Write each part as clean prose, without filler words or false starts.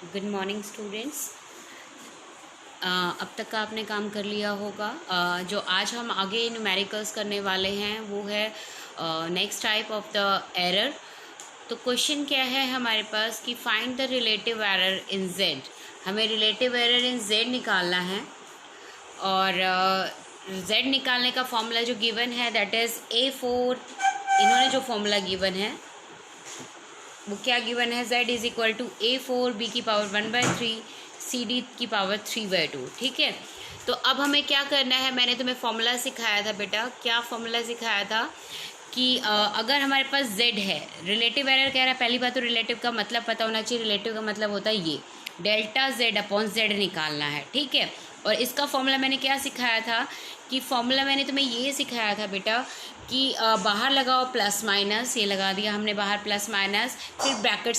Good morning students. अब तक का आपने काम कर लिया होगा। जो आज हम आगे न्यूमेरिकल्स करने वाले हैं वो है next type of the error. तो क्वेश्चन क्या है हमारे पास कि find the relative error in Z. हमें रिलेटिव एरर इन जेड निकालना है और जेड निकालने का फॉर्मूला जो गिवन है दैट इज़ A4। इन्होंने जो फॉर्मूला गिवन है वो क्या गिवन है, z is equal to A4 b की पावर 1/3 CD की पावर 3/2। ठीक है, तो अब हमें क्या करना है, मैंने तुम्हें फॉर्मूला सिखाया था बेटा। क्या फॉर्मूला सिखाया था कि अगर हमारे पास z है, रिलेटिव एरर कह रहा है। पहली बात तो रिलेटिव का मतलब पता होना चाहिए। रिलेटिव का मतलब होता है ये डेल्टा z अपॉन z निकालना है। ठीक है, और इसका फॉर्मूला मैंने क्या सिखाया था कि फॉर्मूला मैंने तुम्हें ये सिखाया था बेटा कि बाहर लगाओ प्लस माइनस, ये लगा दिया हमने बाहर प्लस माइनस, फिर ब्रैकेट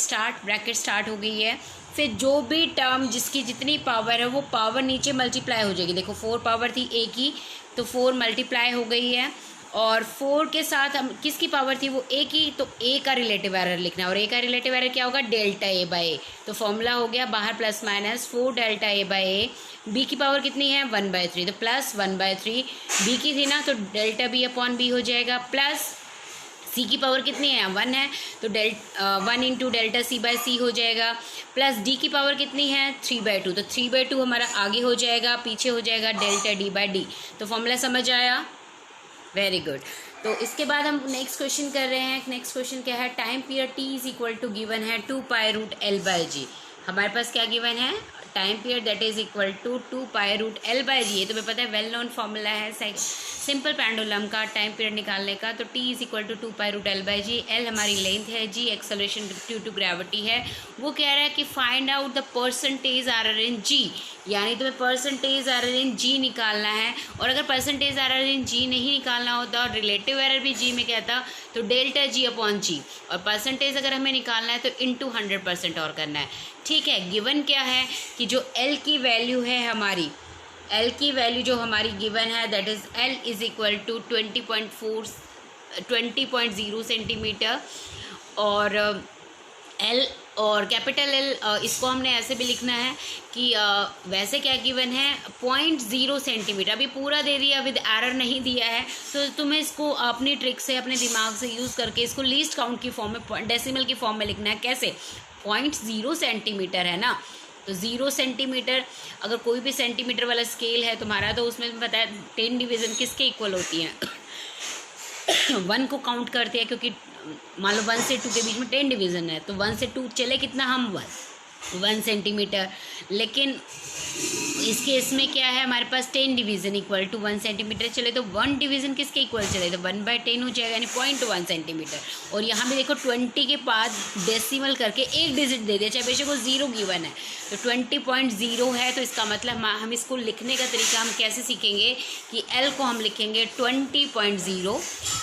स्टार्ट हो गई है। फिर जो भी टर्म जिसकी जितनी पावर है वो पावर नीचे मल्टीप्लाई हो जाएगी। देखो 4 पावर थी a की, तो 4 मल्टीप्लाई हो गई है, और 4 के साथ हम किसकी पावर थी वो a की, तो a का रिलेटिव एरर लिखना है। और a का रिलेटिव एरर क्या होगा, डेल्टा a बाई a। तो फॉर्मूला हो गया बाहर plus minus 4 delta a by a। b की पावर कितनी है 1/3, तो प्लस 1/3। b की थी ना, तो डेल्टा b अपॉन b हो जाएगा, प्लस c की पावर कितनी है 1 है, तो 1 into delta c by c हो जाएगा, प्लस d की पावर कितनी है 3/2, तो 3/2 हमारा आगे हो जाएगा, पीछे हो जाएगा डेल्टा d बाई d। तो फॉर्मूला समझ आया, वेरी गुड। तो इसके बाद हम नेक्स्ट क्वेश्चन कर रहे हैं। नेक्स्ट क्वेश्चन क्या है, time period t is equal to given है 2π√L/g। हमारे पास क्या गिवन है, time period that is equal to 2π√L/g। ये तुम्हें पता है वेल नोन फॉर्मूला है सिंपल पेंडुलम का टाइम पीरियड निकालने का। तो t is equal to 2π√L/g। L हमारी लेंथ है, g acceleration due to gravity है। वो कह रहा है कि find out the percentage error in g, यानी तुम्हें परसेंटेज एरर इन g निकालना है। और अगर परसेंटेज एरर इन g नहीं निकालना होता और रिलेटिव एरर भी g में कहता तो डेल्टा g अपॉन g, और परसेंटेज अगर हमें निकालना है तो इंटू 100% और करना है। ठीक है, गिवन क्या है कि जो L की वैल्यू है हमारी, L की वैल्यू जो हमारी गिवन है that is L is equal to 20.0 centimetre, और L और कैपिटल L इसको हमने ऐसे भी लिखना है कि वैसे क्या गिवन है 0.0 सेंटीमीटर। अभी पूरा दे दिया, विद एरर नहीं दिया है, तो तुम्हें इसको अपनी ट्रिक से अपने दिमाग से यूज़ करके इसको लीस्ट काउंट की फॉर्म में, डेसिमल की फॉर्म में लिखना है। कैसे, 0.0 सेंटीमीटर है ना, तो 0 सेंटीमीटर, अगर कोई भी सेंटीमीटर वाला स्केल है तुम्हारा तो उसमें पता है 10 डिवीज़न किसके इक्वल होती हैं 1 को काउंट करते हैं, क्योंकि मान लो 1 से 2 के बीच में 10 डिवीज़न है, तो 1 से 2 चले कितना, हम 1 सेंटीमीटर। लेकिन इस केस में क्या है, हमारे पास 10 डिवीज़न इक्वल टू 1 सेंटीमीटर चले, तो 1 डिवीज़न किसके इक्वल चले, तो 1/10 हो जाएगा, यानी 0.1 सेंटीमीटर। और यहाँ भी देखो 20 के बाद डेसिमल करके एक डिजिट दे दिया, चाहे बेशक वो 0 गिवन है, तो 20.0 है। तो इसका मतलब हम इसको लिखने का तरीका हम कैसे सीखेंगे कि L को हम लिखेंगे 20.0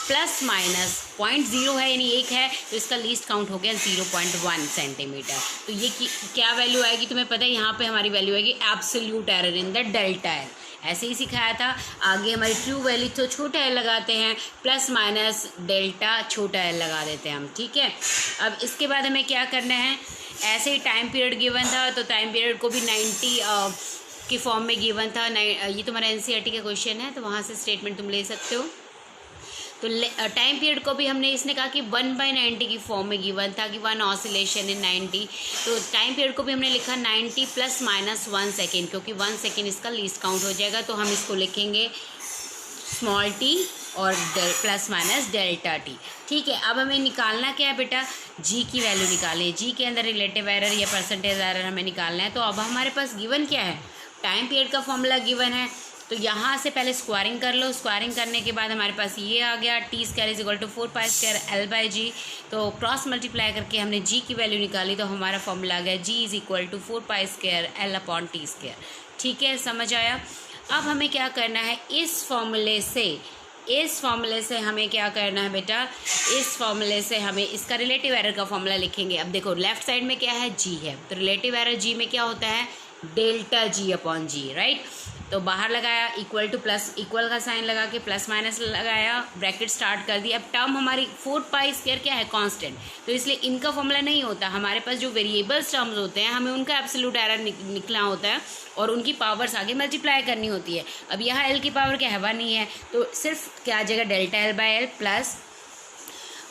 प्लस माइनस 0.0 है यानी 1 है, तो इसका लीस्ट काउंट हो गया 0.1 सेंटीमीटर। तो ये क्या वैल्यू आएगी तुम्हें पता है, यहाँ पे हमारी वैल्यू आएगी absolute error in the delta L. ऐसे ही सिखाया था। आगे हमारी ट्रू वैल्यू तो छोटा एल लगाते हैं, प्लस माइनस डेल्टा छोटा एल लगा देते हैं हम। ठीक है, अब इसके बाद हमें क्या करना है, ऐसे ही टाइम पीरियड गिवन था तो टाइम पीरियड को भी 90 की फॉर्म में गिवन था। ये तुम्हारा NCERT का क्वेश्चन है, तो वहाँ से स्टेटमेंट तुम ले सकते हो। तो टाइम पीरियड को भी हमने, इसने कहा कि 1/90 की फॉर्म में गिवन था कि 1 ऑसिलेशन इन 90, तो टाइम पीरियड को भी हमने लिखा 90 प्लस माइनस 1 सेकेंड, क्योंकि 1 सेकेंड इसका लीस्ट काउंट हो जाएगा। तो हम इसको लिखेंगे स्मॉल t और प्लस माइनस डेल्टा t। ठीक है, अब हमें निकालना क्या है बेटा, g की वैल्यू निकालें। g के अंदर रिलेटिव एरर या परसेंटेज एरर हमें निकालना है। तो अब हमारे पास गिवन क्या है, टाइम पीरियड का फॉर्मूला गिवन है, तो यहाँ से पहले स्क्वायरिंग कर लो। स्क्वायरिंग करने के बाद हमारे पास ये आ गया t² is equal to 4π²L/g। तो क्रॉस मल्टीप्लाई करके हमने g की वैल्यू निकाली, तो हमारा फॉर्मूला आ गया g is equal to 4π²L/t²। ठीक है, समझ आया। अब हमें क्या करना है, इस फॉर्मूले से हमें क्या करना है बेटा, इस फॉर्मूले से हमें इसका रिलेटिव एरर का फॉर्मूला लिखेंगे। अब देखो लेफ्ट साइड में क्या है, g है, तो रिलेटिव एरर g में क्या होता है, delta g upon g, right. तो बाहर लगाया, इक्वल टू प्लस इक्वल का साइन लगा के प्लस माइनस लगाया, ब्रैकेट स्टार्ट कर दिया। अब टर्म हमारी 4π² क्या है, कांस्टेंट, तो इसलिए इनका फॉर्मूला नहीं होता। हमारे पास जो वेरिएबल्स टर्म्स होते हैं हमें उनका एब्सोल्यूट एरर निकलना होता है और उनकी पावर्स आगे मल्टीप्लाई करनी होती है। अब यहाँ एल की पावर क्या है, 1 ही है, तो सिर्फ क्या आ जाएगा, delta L by L plus,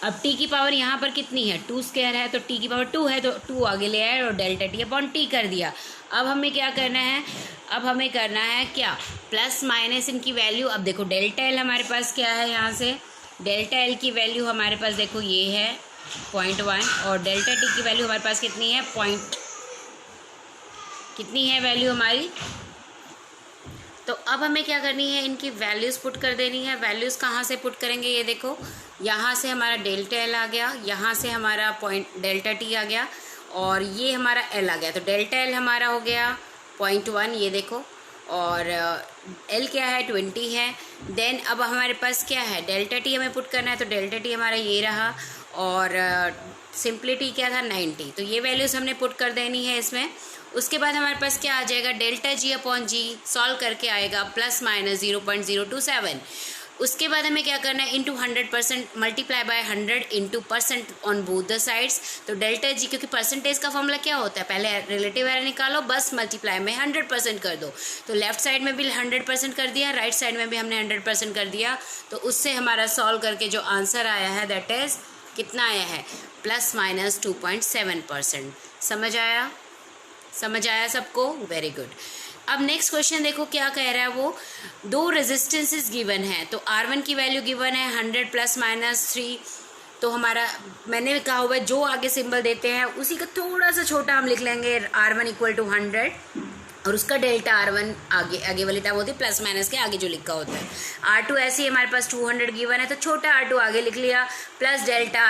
अब टी की पावर यहाँ पर कितनी है, 2² है, तो टी की पावर 2 है, तो 2 आगे ले आए और डेल्टा टी अपॉन टी कर दिया। अब हमें क्या करना है, अब हमें करना है क्या, प्लस माइनस इनकी वैल्यू। अब देखो डेल्टा एल हमारे पास क्या है, यहाँ से डेल्टा एल की वैल्यू हमारे पास देखो ये है 0.1 और डेल्टा टी की वैल्यू हमारे पास कितनी है, कितनी है वैल्यू हमारी। तो अब हमें क्या करनी है, इनकी वैल्यूज़ पुट कर देनी है। वैल्यूज़ कहाँ से पुट करेंगे, ये देखो यहाँ से हमारा डेल्टा एल आ गया, यहाँ से हमारा डेल्टा टी आ गया और ये हमारा एल आ गया। तो डेल्टा एल हमारा हो गया 0.1, ये देखो, और एल क्या है 20 है। देन अब हमारे पास क्या है, डेल्टा टी हमें पुट करना है, तो डेल्टा टी हमारा ये रहा और सिंप्लिटी क्या था 90। तो ये वैल्यूज़ हमने पुट कर देनी है इसमें। उसके बाद हमारे पास क्या आ जाएगा, डेल्टा जी अपॉन जी सॉल्व करके आएगा प्लस माइनस 0.027। उसके बाद हमें क्या करना है, into 100% multiply by 100 into % on both the sides. तो डेल्टा जी, क्योंकि परसेंटेज का फॉर्मूला क्या होता है, पहले रिलेटिव एरर निकालो, बस मल्टीप्लाई में 100% कर दो। तो लेफ्ट साइड में भी 100% कर दिया, राइट साइड में भी हमने 100% कर दिया। तो उससे हमारा सॉल्व करके जो आंसर आया है दैट इज़ कितना आया है, प्लस माइनस 2.7%। समझ आया सबको, वेरी गुड। अब नेक्स्ट क्वेश्चन देखो क्या कह रहा है, वो 2 रेजिस्टेंसेस गिवन है। तो R1 की वैल्यू गिवन है 100 + -3। तो हमारा मैंने कहा हुआ है जो आगे सिंबल देते हैं उसी का थोड़ा सा छोटा हम लिख लेंगे, R1 = 100 और उसका डेल्टा R1 आगे वाली टर्म होती है प्लस माइनस के आगे जो लिखा होता है। R2 ऐसे ही हमारे पास 200 गिवन है, तो छोटा R2 आगे लिख लिया प्लस डेल्टा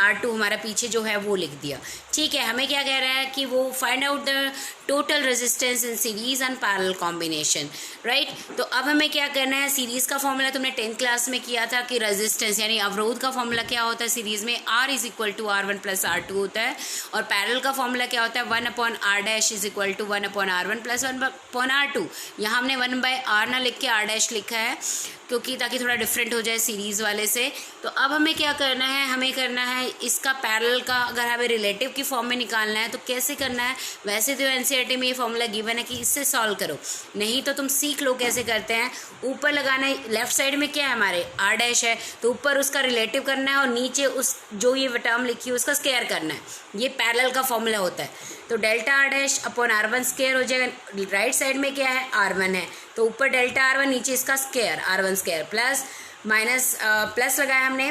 R2 हमारा पीछे जो है वो लिख दिया। ठीक है, हमें क्या कह रहा है कि वो find out the total resistance in series and parallel combination, right. तो अब हमें क्या करना है, सीरीज का फॉर्मूला तुमने 10th क्लास में किया था कि रेजिस्टेंस यानी अवरोध का फॉर्मूला क्या होता है सीरीज में, R = R1 + R2 होता है, और पैरेलल का फॉर्मूला क्या होता है, 1/R' = 1/R1 + 1/R2। यहाँ हमने 1/R ना लिख के R' लिखा है क्योंकि ताकि थोड़ा डिफरेंट हो जाए सीरीज़ वाले से। तो अब हमें क्या करना है, हमें करना है इसका पैरेलल का, अगर हमें रिलेटिव की फॉर्म में निकालना है तो कैसे करना है। वैसे तो एनसीईआरटी में ये फॉर्मूला गिवन है कि इससे सॉल्व करो, नहीं तो तुम सीख लो कैसे करते हैं। ऊपर लगाना है, लेफ्ट साइड में क्या है हमारे R' है, तो ऊपर उसका रिलेटिव करना है और नीचे उस जो ये टर्म लिखी है उसका स्क्वायर करना है। ये पैरेलल का फॉर्मूला होता है। तो delta R' upon R1 square हो जाएगा। राइट साइड में क्या है, R1 है, तो ऊपर डेल्टा R1 नीचे इसका square R1 square plus minus plus लगाया हमने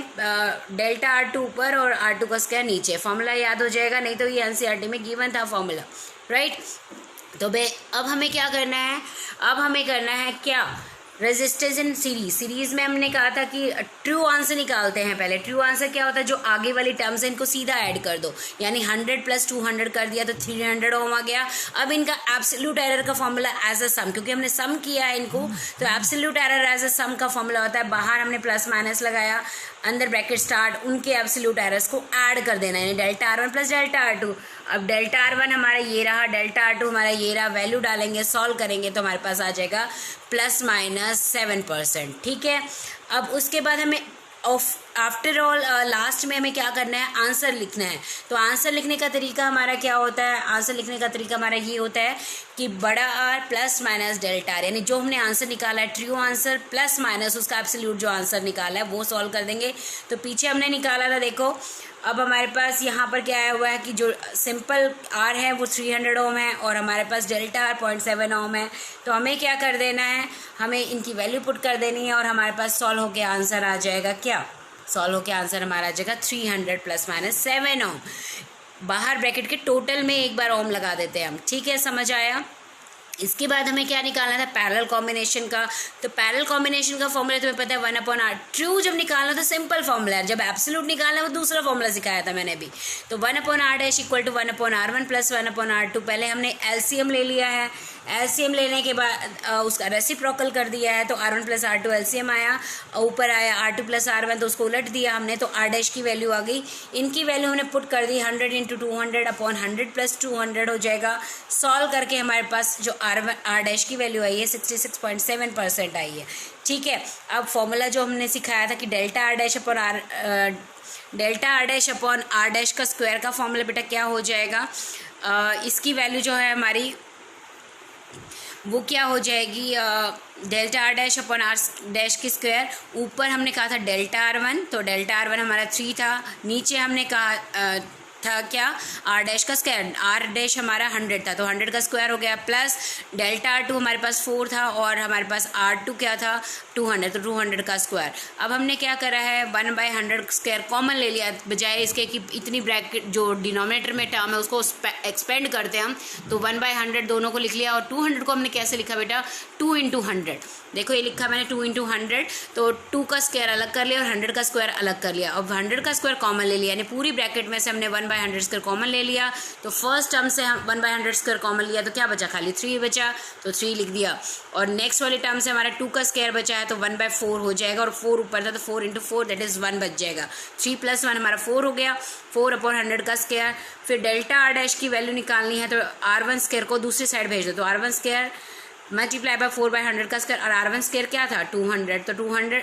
डेल्टा R2 ऊपर और R2 का स्क्वायर नीचे। फॉर्मूला याद हो जाएगा, नहीं तो ये एनसीईआरटी में गिवन था फॉर्मूला, राइट। तो अब हमें क्या करना है, अब हमें करना है क्या, रेजिस्टेंस इन सीरीज में हमने कहा था कि ट्रू आंसर निकालते हैं पहले। ट्रू आंसर क्या होता है, जो आगे वाली टर्म्स हैं इनको सीधा ऐड कर दो, यानी 100 + 200 कर दिया तो 300 ओम आ गया। अब इनका एब्सोल्यूट एरर का फॉर्मूला एज अ सम, क्योंकि हमने सम किया है इनको, तो एब्सोल्यूट एरर एज अ सम का फॉर्मूला होता है, बाहर हमने प्लस माइनस लगाया, अंदर ब्रैकेट स्टार्ट, उनके एब्सोल्यूट एरर्स को ऐड कर देना, यानी डेल्टा R1 + डेल्टा R2। अब डेल्टा R1 हमारा ये रहा, डेल्टा R2 हमारा ये रहा, वैल्यू डालेंगे, सॉल्व करेंगे तो हमारे पास आ जाएगा ±7%। ठीक है, अब उसके बाद हमें आफ्टर ऑल लास्ट में हमें क्या करना है, आंसर लिखना है। तो आंसर लिखने का तरीका हमारा क्या होता है, आंसर लिखने का तरीका हमारा ये होता है कि बड़ा R plus minus delta R, यानी जो हमने आंसर निकाला है ट्रू आंसर प्लस माइनस उसका एब्सोल्यूट जो आंसर निकाला है वो सॉल्व कर देंगे। तो पीछे हमने निकाला था, देखो अब हमारे पास यहाँ पर क्या आया हुआ है कि जो सिंपल R है वो 300 ओम है और हमारे पास डेल्टा R 0.7 ओम है। तो हमें क्या कर देना है, हमें इनकी वैल्यू पुट कर देनी है और हमारे पास सॉल्व होकर आंसर आ जाएगा क्या, सॉल्व होकर आंसर हमारा आ जाएगा 300 ± 7 ओम। बाहर ब्रैकेट के टोटल में एक बार ओम लगा देते हैं हम, ठीक है, समझ आया। इसके बाद हमें क्या निकालना था, पैरेलल कॉम्बिनेशन का। तो पैरेलल कॉम्बिनेशन का फॉर्मूला तुम्हें पता है 1/R। ट्रू जब निकालना तो सिंपल फॉर्मूला है, जब एब्सोल्यूट निकालना है वो दूसरा फॉर्मूला सिखाया था मैंने भी। तो 1/R' = 1/R1 + 1/R2। पहले हमने एलसीएम ले लिया है, एलसीएम लेने के बाद उसका रेसिप्रोकल कर दिया है, तो R1 प्लस R2 एलसीएम आया, ऊपर आया R2 प्लस R1, तो उसको उलट दिया हमने, तो R डैश की वैल्यू आ गई। इनकी वैल्यू हमने पुट कर दी, 100 इंटू 200 अपॉन 100 प्लस 200 हो जाएगा। सॉल्व करके हमारे पास जो R डैश की वैल्यू आई है 66.7% आई है। ठीक है, अब फॉर्मूला जो हमने सिखाया था कि delta R dash upon R dash का स्क्वायर का फॉर्मूला बेटा क्या हो जाएगा, इसकी वैल्यू जो है हमारी वो क्या हो जाएगी, delta R dash upon R dash की स्क्वायर। ऊपर हमने कहा था डेल्टा R1, तो डेल्टा R1 हमारा 3 था। नीचे हमने कहा था क्या, आर डैश का स्क्वायर, आर डैश हमारा 100 था, तो 100 का स्क्वायर हो गया, प्लस डेल्टा R2 हमारे पास 4 था और हमारे पास R2 क्या था 200, तो 200 का स्क्वायर। अब हमने क्या करा है, 1/100 स्क्वायर कॉमन ले लिया, बजाय इसके कि इतनी ब्रैकेट जो डिनोमिनेटर में टर्म है उसको एक्सपेंड करते हैं हम, तो 1/100 दोनों को लिख लिया। और 200 को हमने कैसे लिखा बेटा, 2 इंटू 100, देखो ये लिखा मैंने 2 इंटू 100, तो 2 का स्क्वायर अलग कर लिया और 100 का स्क्वायर अलग कर लिया। अब 100 का स्क्वायर कॉमन ले लिया, यानी पूरी ब्रैकेट में से हमने 1/100 स्क्वायर कॉमन ले लिया, तो फर्स्ट टर्म से हम 1/100 स्क्वायर कॉमन लिया, तो क्या बचा, खाली 3 बचा, तो 3 लिख दिया। और नेक्स्ट वाले टर्म से हमारा 2 का स्क्वायर बचा है, तो 1/4 हो जाएगा, और 4 ऊपर था तो 4 इंटू 4 दैट इज़ 1 बच जाएगा। 3 + 1 हमारा 4 हो गया, 4 अपॉन 100 का स्क्वायर। फिर डेल्टा आर डैश की वैल्यू निकालनी है, तो R1 स्क्वायर को दूसरी साइड भेज दो, तो R1 स्क्वायर मल्टीप्लाई बाय 4/100 का स्क्वायर, और R1 स्क्वायर क्या था 200, तो 200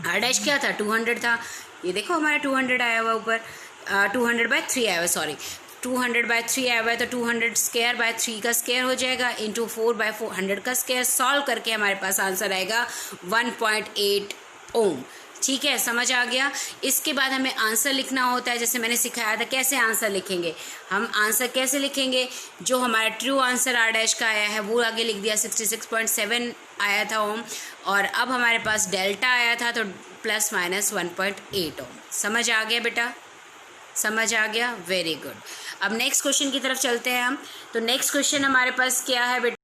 आर डैश क्या था 200 था, ये देखो हमारा 200 आया हुआ ऊपर, 200/3 आया हुआ, सॉरी 200/3 आया हुआ है, तो 200 स्क्वायर बाय 3 का स्क्वायर हो जाएगा, इंटू 4/100 का स्क्वायर। सॉल्व करके हमारे पास आंसर आएगा 1.8 ओम। ठीक है, समझ आ गया। इसके बाद हमें आंसर लिखना होता है, जैसे मैंने सिखाया था कैसे आंसर लिखेंगे। हम आंसर कैसे लिखेंगे, जो हमारा ट्रू आंसर आर डैश का आया है वो आगे लिख दिया, 66.7 आया था ओम, और अब हमारे पास डेल्टा आया था तो प्लस माइनस 1.8 ओम। समझ आ गया बेटा, समझ आ गया, वेरी गुड। अब नेक्स्ट क्वेश्चन की तरफ चलते हैं हम। तो नेक्स्ट क्वेश्चन हमारे पास क्या है बेटा,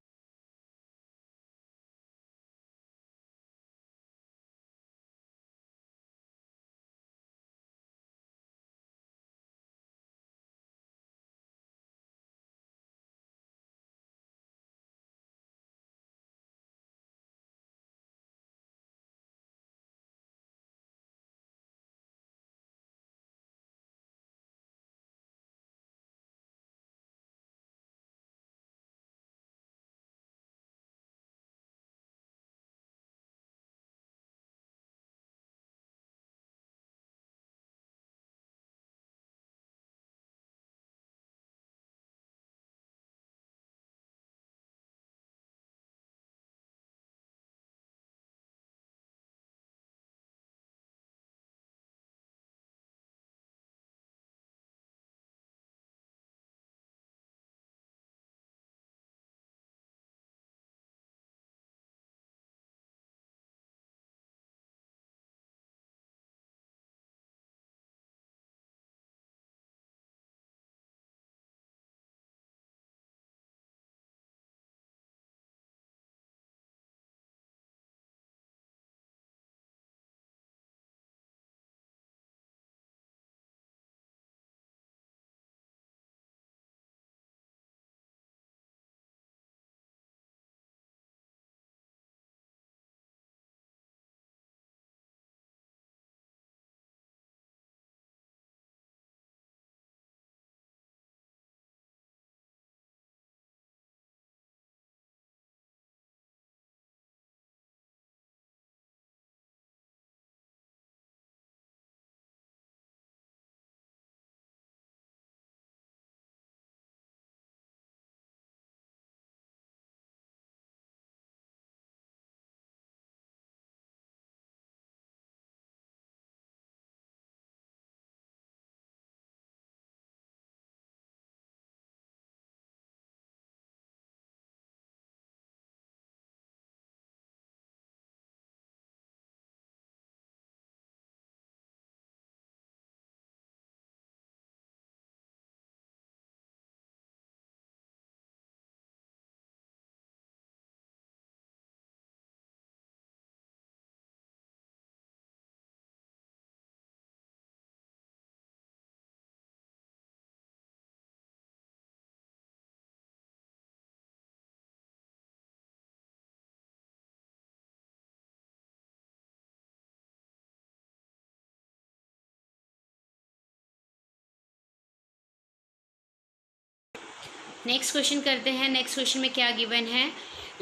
नेक्स्ट क्वेश्चन करते हैं। नेक्स्ट क्वेश्चन में क्या गिवन है,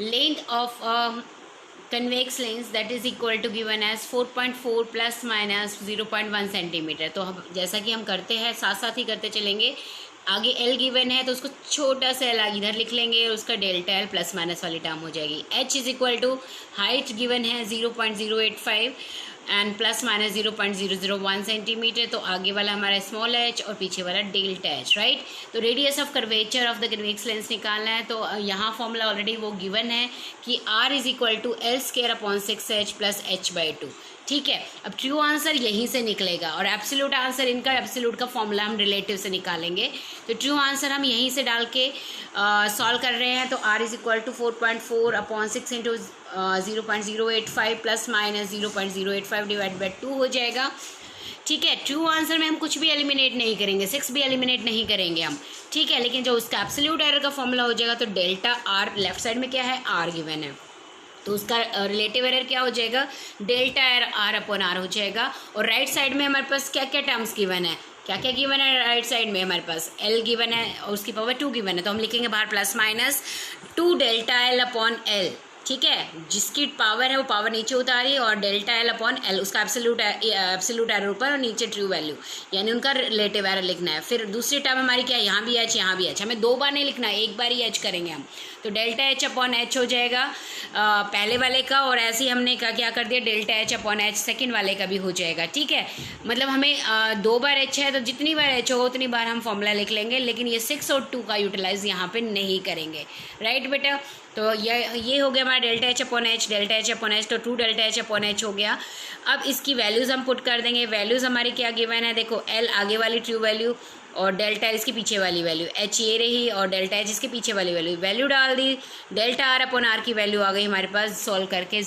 length of convex lens that is equal to given as 4.4 plus minus 0.1 centimetre. तो हम जैसा कि हम करते हैं साथ साथ ही करते चलेंगे। आगे एल गिवन है तो उसको छोटा सा एल इधर लिख लेंगे और उसका डेल्टा एल प्लस माइनस वाली टर्म हो जाएगी। H is equal to height given है 0.085 एंड प्लस माइनस 0.001 सेंटीमीटर। तो आगे वाला हमारा स्मॉल एच और पीछे वाला डेल्टा एच, राइट। तो radius of curvature of the convex lens निकालना है। तो यहाँ फॉर्मूला ऑलरेडी वो गिवन है कि R is equal to L square upon 6h plus h/2, ठीक है। अब ट्रू आंसर यहीं से निकलेगा और एब्सोल्यूट आंसर इनका, एब्सोल्यूट का फॉर्मूला हम रिलेटिव से निकालेंगे। तो ट्रू आंसर हम यहीं से डाल के सॉल्व कर रहे हैं। तो r is equal to 4.4 upon 6 into 0.085 plus minus 0.085 divide by 2 हो जाएगा, ठीक है। ट्रू आंसर में हम कुछ भी एलिमिनेट नहीं करेंगे, 6 भी एलिमिनेट नहीं करेंगे हम, ठीक है। लेकिन जो उसका एब्सोल्यूट एरर का फॉर्मूला हो जाएगा तो डेल्टा आर, लेफ्ट साइड में क्या है r गिवन है, तो उसका रिलेटिव एरर क्या हो जाएगा, डेल्टा आर अपॉन आर हो जाएगा। और राइट साइड में हमारे पास क्या क्या टर्म्स गिवन है, क्या क्या गिवन है राइट साइड में, हमारे पास एल गिवन है और उसकी पावर 2 गिवन है। तो हम लिखेंगे बाहर plus minus 2 delta L upon L, ठीक है। जिसकी पावर है वो पावर नीचे उतारी और डेल्टा एल अपॉन एल, उसका एब्सोल्यूट एरर ऊपर और नीचे ट्रू वैल्यू, यानी उनका रिलेटिव एरर लिखना है। फिर दूसरी टर्म हमारी क्या है, यहाँ भी एच यहाँ भी एच, हमें 2 बार नहीं लिखना है, एक बार ही एच करेंगे हम। तो डेल्टा एच अपॉन एच हो जाएगा पहले वाले का, और ऐसे ही हमने क्या कर दिया, delta H upon H second वाले का भी हो जाएगा, ठीक है। मतलब हमें 2 बार एच है तो जितनी बार एच हो उतनी बार हम फॉर्मूला लिख लेंगे, लेकिन ये 6 और 2 का यूटिलाइज यहाँ पे नहीं करेंगे, राइट बेटा। तो ये हो गया हमारा delta H upon H, delta H upon H, तो 2 डेल्टा एच अपॉन एच हो गया। अब इसकी वैल्यूज़ हम पुट कर देंगे। वैल्यूज़ हमारी क्या गिवन है, देखो एल आगे वाली ट्रू वैल्यू और डेल्टा इसके पीछे वाली वैल्यू, एच ये रही और डेल्टा एच इसके पीछे वाली वैल्यू डाल दी। डेल्टा आर अपॉन आर की वैल्यू आ गई हमारे पास सॉल्व करके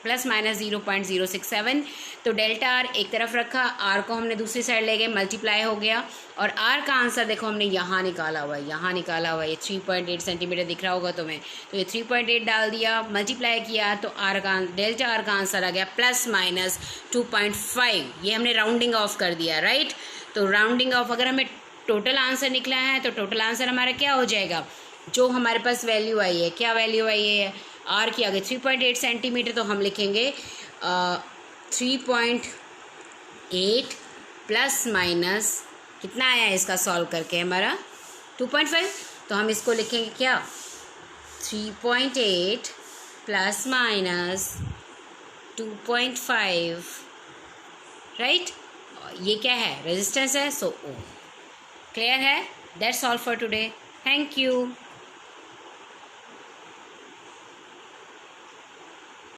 प्लस माइनस 0.067। तो डेल्टा आर एक तरफ रखा, आर को हमने दूसरी साइड ले गए, मल्टीप्लाई हो गया और आर का आंसर देखो हमने यहाँ निकाला हुआ है, यहाँ निकाला हुआ है, ये 3.8 सेंटीमीटर दिख रहा होगा तुम्हें। तो ये 3.8 डाल दिया, मल्टीप्लाई किया तो आर का डेल्टा आर का आंसर आ गया प्लस माइनस 2.5। ये हमने राउंडिंग ऑफ कर दिया, राइट। तो राउंडिंग ऑफ, अगर हमें टोटल आंसर निकला है तो टोटल आंसर हमारा क्या हो जाएगा, जो हमारे पास वैल्यू आई है, क्या वैल्यू आई है, आर की आ गई 3.8 सेंटीमीटर। तो हम लिखेंगे 3.8 प्लस माइनस कितना आया है इसका सॉल्व करके हमारा 2.5। तो हम इसको लिखेंगे क्या, 3.8 प्लस माइनस 2.5, राइट। ये क्या है, रेजिस्टेंस है, सो ओ। क्लियर है, that's all for today, thank you.